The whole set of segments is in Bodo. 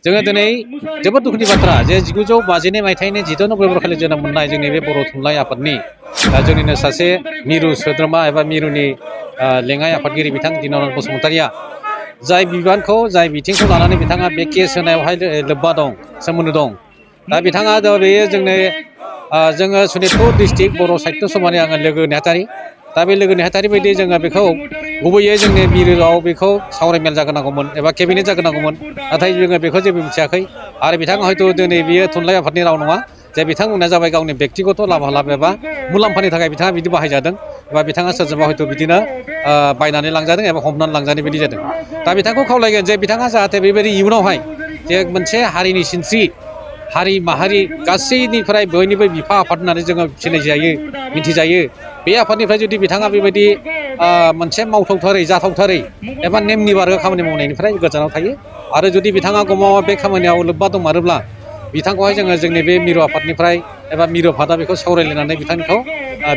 जोङो दिनै जोबोद दुखुनि बाथ्रा जे 1952 मायथाइनि 10 नभेम्बर खालि जोनोम मोननाय जोंनि बे बर' थुनलाइ आफादनि जोंनिनो सासे मिरु सोद्रोमा एबा मिरुनि लेङाइ आफादगिरि बिथां दिन'नाथ बसुमतारिया जाय बिबानखौ जाय बिथिंखौ लानानै बिथाङा बे केस होनायावहाय लोब्बा दं सोमोन्दो दं दा बिथाङा बेयो जोङो सनितपुर डिस्ट्रिक्ट बर' साहित्य सभानि आङो लोगो नेहाथारि दा बे लोगो नेहाथारि बायदि जोङो बेखौ गुबैयै जोंनि मिरुआव बेखौ सावरायमेल जागोनांगौमोन एबा केबिनेट जागोनांगौमोन नाथाय जोङो बेखौ जेबो मिथियाखै आरो बिथाङा हयथ' दिनै बियो थुनलाइ आफादनि राव नङा जे बिथांमोना जाबाय गावनि बेक्तिगत लाभ एबा मुलाम्फानि थाखाय बिथाङा बिदि बाहायजादों एबा बिथाङा सोरजोंबा हयथ' बिदिनो बायनानै लांजादों एबा हमनानै लांजानाय बायदि जादों दा बिथांखौ खावलायगोन जे बिथाङा जाहाथे बेबायदि इयुनावहाय जे मोनसे हारिनि सिनस्रि हारि माहारि गासैनिफ्राय बयनिबो बिफा आफाद होननानै जोङो सिनायजायो मिथिजायो बे आफादनिफ्राय जुदि बिथाङा बेबायदि मोनसे मावथावथारै जाथावथारै एबा नेमनि बारगा खामानि मावनायनिफ्राय गोजानाव थायो आरो जुदि बिथाङा गमामा बे खामानियाव लोब्बा दंमारोब्ला बिथांखौहाय जोङो जोंनि बे मिरु आफादनिफ्राय एबा मिरु आफादा बेखौ सावरायलायनानै बिथांखौ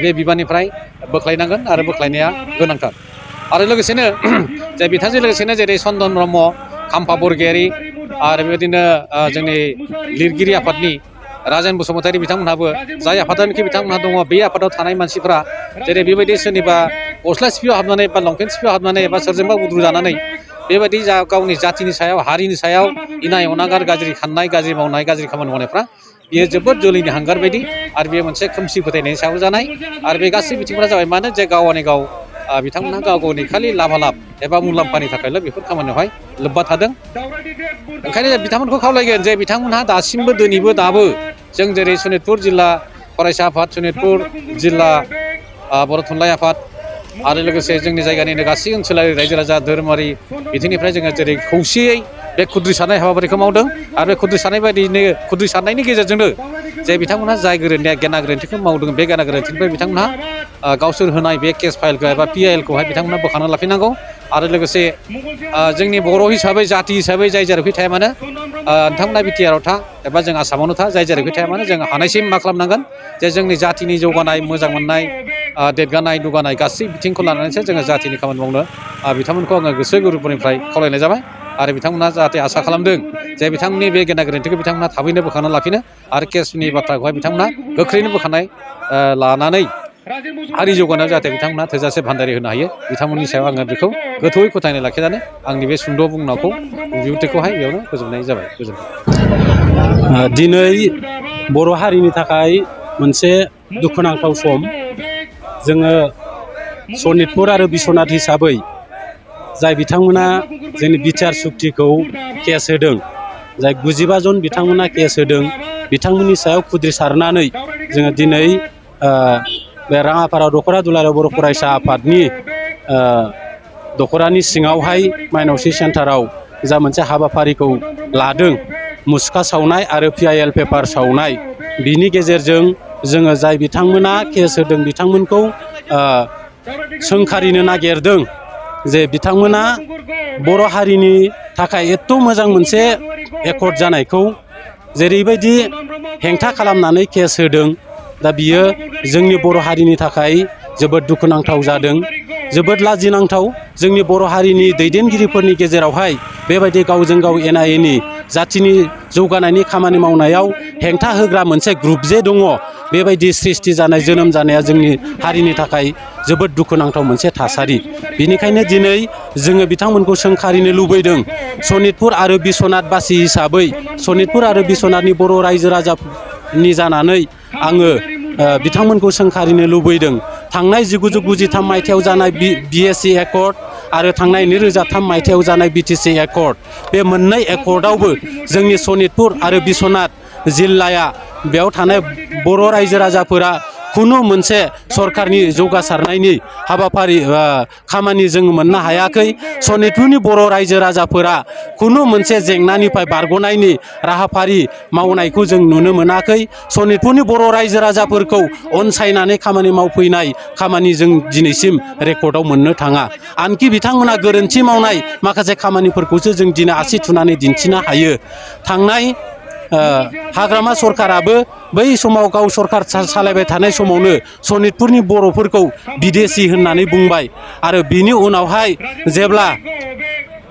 बे बिबाननिफ्राय बोख्लायनांगोन आरो बोख्लायनाया गोनांथार आरो लोगोसेनो जे बिथांजों लोगोसेनो जेरै चन्दन ब्रह्म खाम्फा बरगयारि आरो बेबायदिनो जोंनि लिरगिरि आफादनि राजेन बसुमतारि बिथांमोनहाबो जाय आफादानोखि बिथांमोनहा दङ बे आफादाव थानाय मानसिफोरा जेरै बेबायदि सोरनिबा गस्ला सिपियाव हाबनानै बा लंपेन्ट सिपियाव हाबनानै एबा सोरजोंबा उद्रु जानानै बेबायदि जा गावनि जाथिनि सायाव हारिनि सायाव इनाय अनागार गाज्रि खाननाय गाज्रि मावनाय गाज्रि खामानि मावनायफ्रा बियो जोबोद जोलैनि हांगार बायदि आरो बेयो मोनसे खोमसि फोथायनायनि सायाव जानाय आरो बे गासै बिथिंफोरा जाबाय मानो जे गावनि गाव बिथांमोनहा गाव गावनि खालि लाभालाब एबा मुलाम्फानि थाखायल' बेफोर खामानियावहाय लोब्बा थादों ओंखायनो बिथांमोनखौ खावलायगोन जे बिथांमोनहा दासिमबो दिनैबो दाबो जों जेरै सनितपुर जिल्ला फरायसा आफाद सनितपुर जिल्ला बर' थुनलाइ आफाद आरो लोगोसे जोंनि जायगानिनो गासै ओनसोलारि रायजो राजा धोरोमारि बिथिंनिफ्राय जोङो जेरै खौसेयै बे खुद्रिसारनाय हाबाफारिखौ मावदों आरो बे खुद्रिसारनायनि गेजेरजोंनो जे बिथांमोनहा जाय गेना गोरोन्थिखौ मावदों बे गेना गोरोन्थिनिफ्राय बिथांमोनहा गावसोर होनाय बे केस फाइलखौ एबा PIL-खौहाय बिथांमोनहा बोखांना लाफिननांगौ आरो लोगोसे जोंनि बर' हिसाबै जाथि हिसाबै जाय जेरावखि थाया मानो नोंथांमोना BTR-आव था एबा जों आसामावनो था जाय जेरावखि थाया मानो जों हानायसिम मा खालामनांगोन जे जोंनि जाथिनि जौगानाय मोजां मोननाय देरगानाय दुगानाय गासै बिथिंखौ लानानैसो जोङो जाथिनि खामानि मावनो बिथांमोनखौ आङो गोसो गोरबोनिफ्राय खावलायनाय जाबाय आरो बिथांमोनहा जाहाथे आसा खालामदों जे बिथांमोननि बे गेना गोरोन्थिखौ बिथांमोनहा थाबैनो बोखांना लाफिनो आरो केसनि बाथ्राखौहाय बिथांमोनहा गोख्रैनो बोखांनाय लानानै हारि जौगानायाव जाहाथे बिथांमोनहा थोजासे भान्दारि होनो हायो बिथांमोननि सायाव आङो बेखौ गोथौयै फोथायनाय लाखिनानै आंनि बे सुंद' बुंनायखौ बिबुंथिखौहाय बेयावनो फोजोबनाय जाबाय गोजोन्थों। दिनै बर' हारिनि थाखाय मोनसे दुखुनांथाव सम जोङो सनितपुर आरो बिस्वनाथ हिसाबै जाय बिथांमोना जोंनि बिटिआर सुक्तिखौ केस होदों जाय 95 जन बिथांमोना केस होदों बिथांमोननि सायाव खुद्रिसारनानै जोङो दिनै बे राङापारा दख'रा दुलाराय बर' फरायसा आफादनि दख'रानि सिङावहाय माइनौसि सेन्टाराव जा मोनसे हाबाफारिखौ लादों मुसुखा सावनाय आरो PIL पेपार सावनाय बिनि गेजेरजों जोङो जाय बिथांमोना केस होदों बिथांमोनखौ सोंखारिनो नागिरदों जे बिथांमोना बर' हारिनि थाखाय एथ' मोजां मोनसे एकर्ड जानायखौ जेरैबायदि हेंथा खालामनानै केस होदों दा बियो जोंनि बर' हारिनि थाखाय जोबोद दुखुनांथाव जादों जोबोद लाजिनांथाव जोंनि बर' हारिनि दैदेनगिरिफोरनि गेजेरावहाय बेबायदि गावजों गाव एना एनि जाथिनि जौगानायनि खामानि मावनायाव हेंथा होग्रा मोनसे ग्रुप जे दङ बेबायदि सृष्टि जानाय जोनोम जानाया जोंनि हारिनि थाखाय जोबोद दुखुनांथाव मोनसे थासारि बेनिखायनो दिनै जोङो बिथांमोनखौ सोंखारिनो लुबैदों सनितपुर आरो बिस्वनाथ बासि हिसाबै सनितपुर आरो बिस्वनाथनि बर' रायजो राजानि जानानै आङो बिथांमोनखौ सोंखारिनो लुबैदों थांनाय 1993 मायथाइयाव जानाय BSc एकर्ड आरो थांनाय 2003 मायथाइयाव जानाय BTC एकर्ड बे मोननै एकर्डआवबो जोंनि सनितपुर आरो बिस्वनाथ जिल्लाया बेयाव थानाय बर' रायजो राजाफोरा खुनु मोनसे सरकारनि जौगासारनायनि हाबाफारि खामानि जों मोननो हायाखै सनितपुरनि बर' रायजो राजाफोरा खुनु मोनसे जेंनानिफ्राय बारग'नायनि राहाफारि मावनायखौ जों नुनो मोनाखै सनितपुरनि बर' रायजो राजाफोरखौ अनसायनानै खामानि मावफैनाय खामानि जों दिनैसिम रेकर्डआव मोननो थाङा आनखि बिथांमोना गोरोन्थि मावनाय माखासे खामानिफोरखौसो जों दिनै आसि थुनानै दिन्थिनो हायो थांनाय हाग्रामा सरकाराबो बै समाव गाव सरकार सालायबाय थानाय समावनो सनितपुरनि बर'फोरखौ बिदेसि होननानै बुंबाय आरो बिनि उनावहाय जेब्ला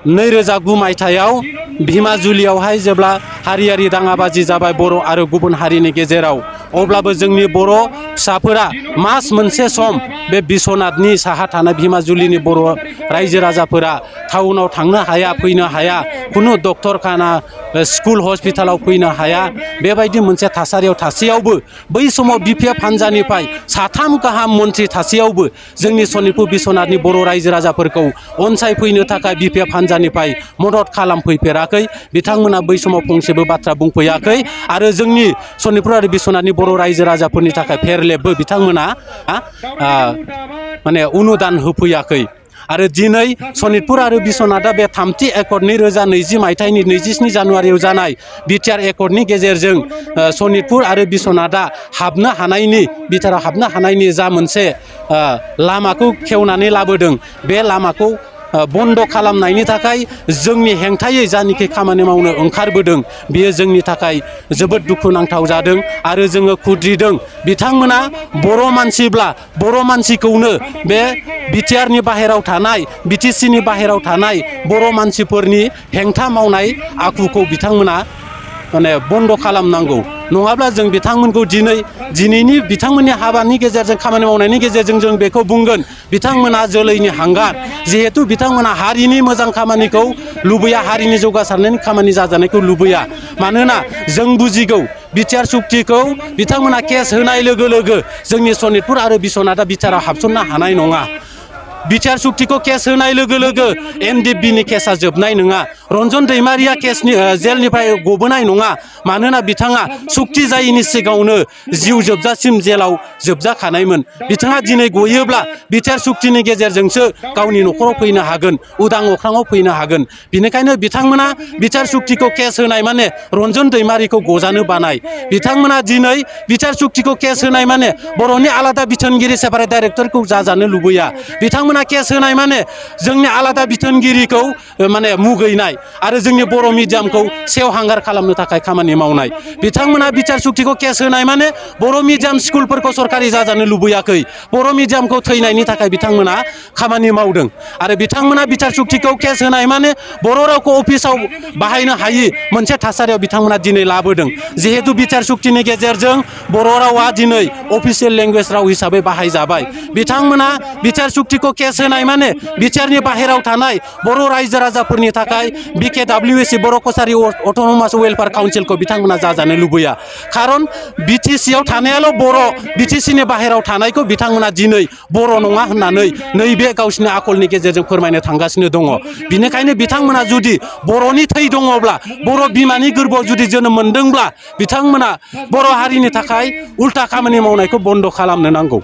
2009 मायथाइयाव धिमाजुलियावहाय जेब्ला हारियारि दाङाबाजि जाबाय बर' आरो गुबुन हारिनि गेजेराव, अब्लाबो जोंनि बर' फिसाफोरा मास मोनसे सम बे बिश्वनाथनि साहा थानाय धिमाजुलिनि बर' रायजो राजाफोरा टाउनाव थांनो हाया, फैनो हाया, खुनु डक्टरखाना स्कुल हस्पिटालाव फैनो हाया, बेबायदि मोनसे थासारियाव थासेयावबो बै समाव BPF हान्जानिफ्राय 3 गाहाम मन्थ्रि थासेयावबो जोंनि सनितपुर बिश्वनाथनि बर' रायजो राजाफोरखौ अनसायफैनो थाखाय BPF हान्जानिफ्राय मदद खालामफैफेराखै। बिथांमोना बै समाव फंसेबो बाथ्रा बुंफैयाखै आरो जोंनि सनितपुर आरो बिश्वनाथनि बर' रायजो राजाफोरनि थाखाय फेरलेबबो बिथांमोना माने अनुदान होफैयाखै। आरो दिनै सनितपुर आरो बिश्वनाथआ बे 3थि एकर्ड 2020 मायथाइनि 27 जानुवारियाव जानाय बिटिआर एकर्डनि गेजेरजों सनितपुर आरो बिश्वनाथआ हाबनो हानायनि बिटिआराव हाबनो हानायनि जा मोनसे लामाखौ खेवनानै लाबोदों, बे लामाखौ बन्द खालामनायनि थाखाय जोंनि हेंथायै जानिखि खामानि मावनो ओंखारबोदों, बियो जोंनि थाखाय जोबोद दुखुनांथाव जादों आरो जोङो खुद्रिदों। बिथांमोना बर' मानसिब्ला बर' मानसिखौनो बे बिटिआरनि बाहेराव थानाय, BTCनि बाहेराव थानाय बर' मानसिफोरनि हेंथा मावनाय आखुखौ बिथांमोना माने बन्द खालामनांगौ। नङाब्ला जों बिथांमोनखौ दिनैनि बिथांमोननि हाबानि गेजेरजों, खामानि मावनायनि गेजेरजों जों बेखौ बुंगोन, बिथांमोना जोलैनि हांगार। जिहेतु बिथांमोना हारिनि मोजां खामानिखौ लुबैया, हारिनि जौगासारनायनि खामानि जाजानायखौ लुबैया। मानोना जों बुजिगौ बिटिआर सुक्तिखौ बिथांमोना केस होनाय लोगो लोगो जोंनि सनितपुर आरो बिश्वनाथआ बिटिआराव हाबसननो हानाय नङा। बिटिआर सुक्तिखौ केस होनाय लोगो लोगो NDFBनि केसा जोबनाय नङा। रन्जन दैमारिया जेलनिफ्राय गबोनाय नङा। मानोना बिथाङा सुक्ति जायैनि सिगाङावनो जिउ जोबजासिम जेलाव जोबजाखानायमोन। बिथाङा दिनै गयोब्ला बिटिआर सुक्तिनि गेजेरजोंसो गावनि न'खराव फैनो हागोन, उदां अख्राङाव फैनो हागोन। बिनिखायनो बिथांमोना बिटिआर सुक्तिखौ केस होनाय माने रन्जन दैमारिखौ गजानो बानाय। बिथांमोना दिनै बिटिआर सुक्तिखौ केस होनाय माने बर'नि आलादा बिथोनगिरि सेपारेट डाइरेक्टरखौ जाजानो लुबैया। बिथांमोना केस होनाय माने जोंनि आलादा बिथोनगिरिखौ माने मुगैनाय आरो जोंनि बर' मिडियामखौ सेवहांगार खालामनो थाखाय खामानि मावनाय। बिथांमोना बिटिआर सुक्तिखौ केस होनाय माने बर' मिडियाम स्कुलफोरखौ सरकारि जाजानो लुबैयाखै। बर' मिडियामखौ थैनायनि थाखाय बिथांमोना खामानि मावदों आरो बिथांमोना बिटिआर सुक्तिखौ केस होनाय माने बर' रावखौ अफिसाव बाहायनो हायि मोनसे थासारियाव बिथांमोना दिनै लाबोदों। जिहेतु बिटिआर सुक्तिनि गेजेरजों बर' रावा दिनै अफिसियेल लेंगुवेज राव हिसाबै बाहायजाबाय। बिथांमोना बिटिआर सुक्तिखौ केस होनाय माने बिटिआरनि बाहेराव थानाय बर' रायजो राजाफोरनि थाखाय BKWSC बर' कसारि अट'नमास वेलफेयार काउन्सिलखौ बिथांमोना जाजानो लुबैया। खारन BTCआव थानायाल' बर', BTCनि बाहेराव थानायखौ बिथांमोना दिनै बर' नङा होननानै नैबे गावसिनि आखलनि गेजेरजों फोरमायनो थांगासिनो दङ। बिनिखायनो बिथांमोना जुदि बर'नि थै दङब्ला, बर' बिमानि गोरबोआव जुदि जोनोम मोनदोंब्ला, बिथांमोना बर' हारिनि थाखाय उल्था खामानि मावनायखौ बन्द खालामनो नांगौ।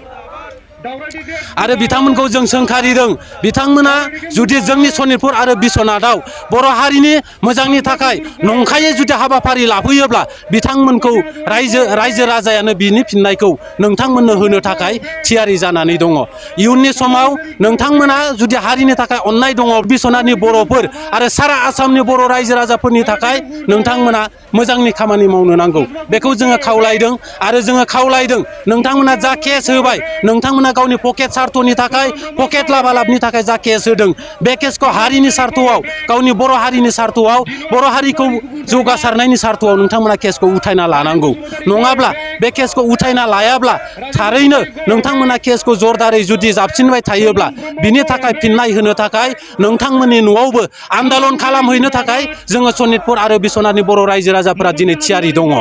आरो बिथांमोनखौ जों सोंखारिदों, बिथांमोना जुदि जोंनि सनितपुर आरो बिश्वनाथआव बर' हारिनि मोजांनि थाखाय नंखायै जुदि हाबाफारि लाफैयोब्ला बिथांमोनखौ रायजो राजायानो बिनि फिननायखौ नोंथांमोननो होनो थाखाय थियारि जानानै दङ। इयुननि समाव नोंथांमोना जुदि हारिनि थाखाय अननाय दङ, बिश्वनाथनि बर'फोर आरो सारा आसामनि बर' रायजो राजाफोरनि थाखाय नोंथांमोना मोजांनि खामानि मावनो नांगौ। बेखौ जोङो खावलायदों आरो जोङो खावलायदों नोंथांमोना जा केस होबाय, नोंथांमोना गावनि पकेट सार्थनि थाखाय, पकेट लाबालाबनि थाखाय जा केस होदों, बे केसखौ हारिनि सार्थआव, गावनि बर' हारिनि सार्थआव, बर' हारिखौ जौगासारनायनि सार्थआव नोंथांमोना केसखौ उथायना लानांगौ। नङाब्ला बे केसखौ उथायना लायाब्ला थारैनो नोंथांमोना केसखौ जरदारै जुदि जाबसिनबाय थायोब्ला बिनि थाखाय फिननाय होनो थाखाय नोंथांमोननि न'आवबो आन्दालन खालामहैनो थाखाय जोङो सनितपुर आरो बिश्वनाथनि बर' रायजो राजाफोरा दिनै थियारि दङ।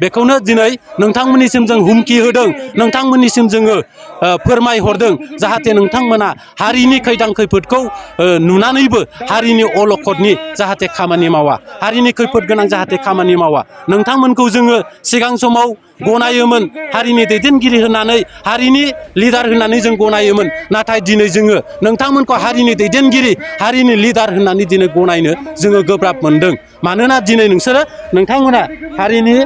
बेखौनो दिनै नोंथांमोननिसिम जों हुमखि होदों, नोंथांमोननिसिम जोङो फोरमायहरदों, जाहाथे नोंथांमोना हारिनि खैदां खैफोदखौ नुनानैबो हारिनि अलखदनि जाहाथे खामानि मावा, हारिनि खैफोद गोनां जाहाथे खामानि मावा। नोंथांमोनखौ जोङो सिगां समाव गनायोमोन हारिनि दैदेनगिरि होननानै, हारिनि लिडार होननानै जों गनायोमोन। नाथाय दिनै जोङो नोंथांमोनखौ हारिनि दैदेनगिरि, हारिनि लिडार होननानै दिनै गनायनो जोङो गोब्राब मोनदों। मानोना दिनै नोंथांमोना हारिनि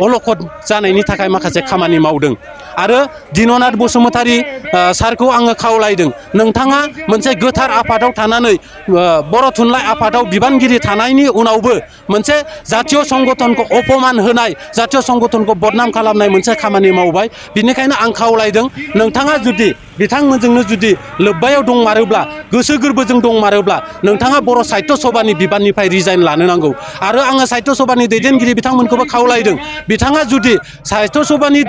अलखद जानायनि थाखाय माखासे खामानि मावदों। आरो दिननाथ बसुमतारी सारखौ आङो खावलायदों, नोंथाङा मोनसे गोथार आफादाव थानानै, बर' थुनलाइ आफादाव बिबानगिरि थानायनि उनावबो मोनसे जातीय संगठनखौ अपमान होनाय, जातीय संगठनखौ बदनाम खालामनाय मोनसे खामानि मावबाय। बिनिखायनो आं खावलायदों, नोंथाङा जुदि बिथांमोनजोंनो जुदि लोब्बायाव दंमारोब्ला गोसो गोरबोजों दंमारोब्ला नोंथाङा बर' साहित्य सभानि बिबाननिफ्राय रिजाइन लानो नांगौ आरो आङो साहित्य सभानि दैदेनगिरि बिथांमोनखौबो खावलायदों बिथाङा जुदि साहित्य सभानि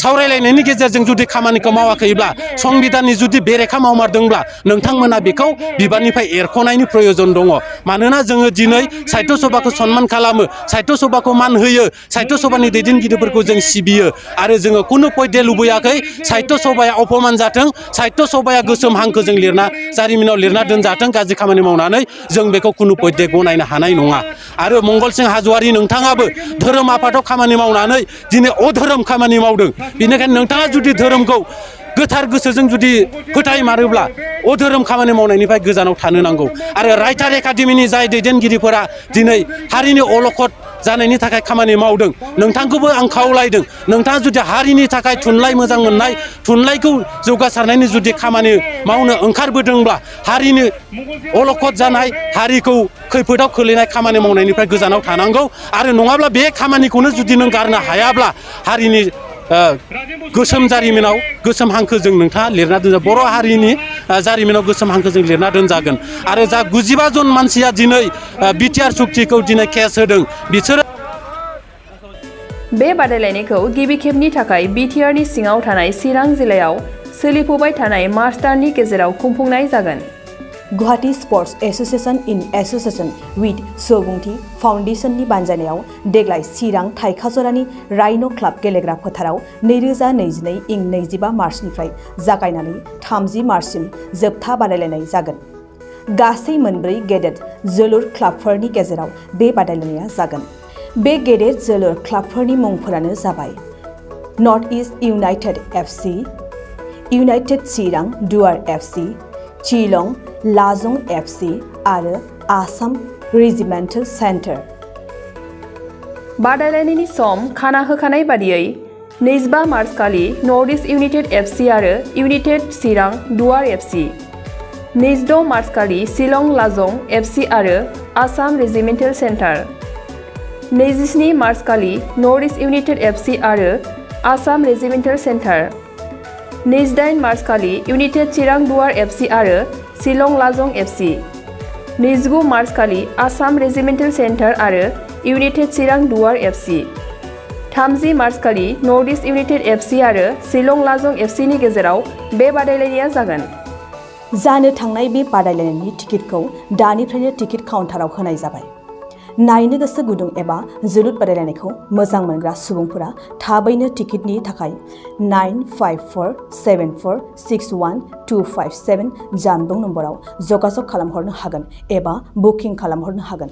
सावरायलायनायनि गेजेरजों जुदि खामानिखौ मावाखैब्ला संबिधाननि जुदि बेरेखा मावमारदोंब्ला नोंथांमोना बेखौ बिबाननिफ्राय एरख'नायनि प्रयजन दङ मानोना जोङो दिनै साहित्य सभाखौ सनमान खालामो साहित्य सभाखौ मान होयो साहित्य सभानि दैदेनगिरिफोरखौ जों सिबियो आरो जोङो खुनु पयदे लुबैयाखै साहित्य सभाया अपमान जाथों साहित्य सभाया गोसोम हांखोजों लिरना जारिमिनाव लिरना दोनजाथों गाज्रि खामानि मावनानै जों बेखौ खुनु पयदे गनायनो हानाय नङा आरो मंगलसिं हाज'वारि नोंथाङाबो धोरोम आफादाव खामानि मावनानै दिनै अधोरोम खामानि मावदों बेनिखायनो नोंथाङा जुदि धोरोमखौ गोथार गोसोजों जुदि फोथायमारोब्ला अधोरोम खामानि मावनायनिफ्राय गोजानाव थानो नांगौ आरो राइटार एकाडेमिनि जाय दैदेनगिरिफोरा दिनै हारिनि अलखद जानायनि थाखाय खामानि मावदों नोंथांखौबो आं खावलायदों नोंथाङा जुदि हारिनि थाखाय थुनलाइ मोजां मोननाय थुनलाइखौ जौगासारनायनि जुदि खामानि मावनो ओंखारबोदोंब्ला हारिनि अलखद जानाय हारिखौ खैफोदाव खोलैनाय खामानि मावनायनिफ्राय गोजानाव थानांगौ आरो नङाब्ला बे खामानिखौनो जुदि नों गारनो हायाब्ला हारिनि गोसोम जारिमिनाव गोसोम हांखोजों नोंथाङा लिरना दोनजा बर' हारिनि जारिमिनाव गोसोम हांखोजों लिरना दोनजागोन आरो जा 92 जन मानसिया दिनै बिटिआर सुक्तिखौ दिनै केस होदों बिसोरो बे बादायलायनायखौ गिबि खेबनि थाखाय बिटिआरनि सिङाव थानाय चिरां जिल्लायाव सोलिफुबाय थानाय मार्च दाननि गेजेराव खुंफुंनाय जागोन। Guwahati sports association in association with Subungthi फाउन्डेशननि बानजायनायाव देग्लाय चिरां थाइखाजरानि राइन' क्लाब गेलेग्रा फोथाराव 2022 इं 25 मार्चनिफ्राय जागायनानै 30 मार्चसिम जोबथा बादायलायनाय जागोन। गासै मोनब्रै गेदेर जोलुर क्लाबफोरनि गेजेराव बे बादायलायनाया जागोन। बे गेदेर जोलुर क्लाबफोरनि मुंफोरानो जाबाय north east united FC, united Chirang Duar FC, चिलं लाजं FC आरो आसाम रेजिमेन्टेल सेन्टार। बादायलायनायनि सम खाना होखानाय बादियै 25 मार्च खालि नर्थ इस्ट इउनाइटेड एफसि आरो United Chirang Duar FC, 26 March खालि शिलं लाजं एफसि आरो आसाम रेजिमेन्टेल सेन्टार, 27 मार्च खालि नर्थ इस्ट इउनाइटेड एफसि आरो आसाम रेजिमेन्टेल सेन्टार, 28 मार्च खालि इउनाइटेड चिरां दुवार एफसि आरो शिलं लाजं एफसि, 29 मार्च खालि आसाम रेजिमेन्टेल सेन्टार आरो United Chirang Duar FC, 30 March खालि नर्थ इस्ट इउनाइटेड एफसि आरो शिलं लाजं एफसिनि गेजेराव बे बादायलायनाया जागोन। जानो थांनाय बे बादायलायनायनि टिकेटखौ दानिफ्रायनो टिकेट काउन्टाराव होनाय जाबाय। नायनो गोसो गुदुं एबा जोलुर बादायलायनायखौ मोजां मोनग्रा सुबुंफोरा थाबैनो टिकेटनि थाखाय 9547461257 जानबुं नम्बराव जगाजग खालामहरनो हागोन एबा बुकिं खालामहरनो हागोन।